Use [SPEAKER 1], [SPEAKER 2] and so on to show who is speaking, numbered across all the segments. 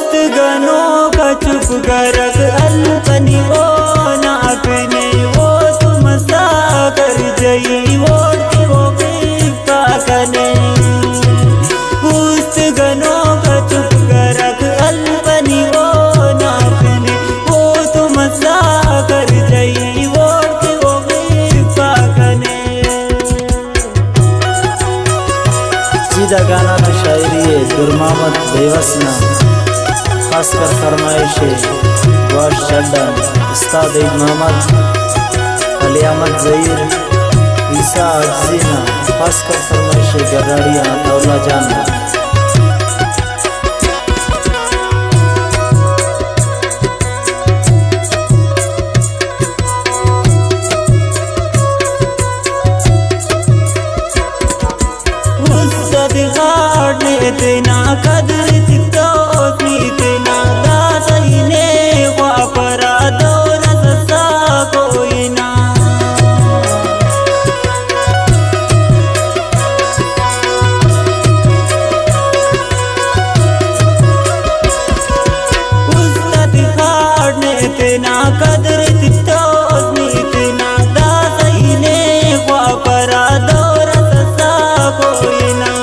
[SPEAKER 1] उस्त गनों का चुप गरक अल्पनी वो ना अपने वो तुम सा कर जई वो की वो का कने उस्त गनों का चुप गरक अल्पनी वो ना अपने वो तुम सा कर जई वो की वो का कने।
[SPEAKER 2] सीधा गाना की शायरी है गुरमामद बेवसना, खासकर फरमाइश वाश चड्डा उस्ताद मोहम्मद अली अहमद ज़हीर ईसा अजीना, खासकर फरमाइश गराड़िया दौला जाना।
[SPEAKER 1] इतना कदर तितो इतना दासई ने वापरा दौर ससा कोई ना उस्ताद खाड़ ने इतना कदर तितो इतना दासई ने वापरा दौर ससा कोई ना।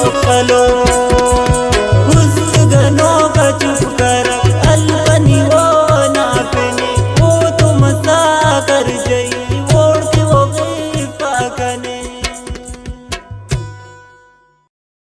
[SPEAKER 1] कलो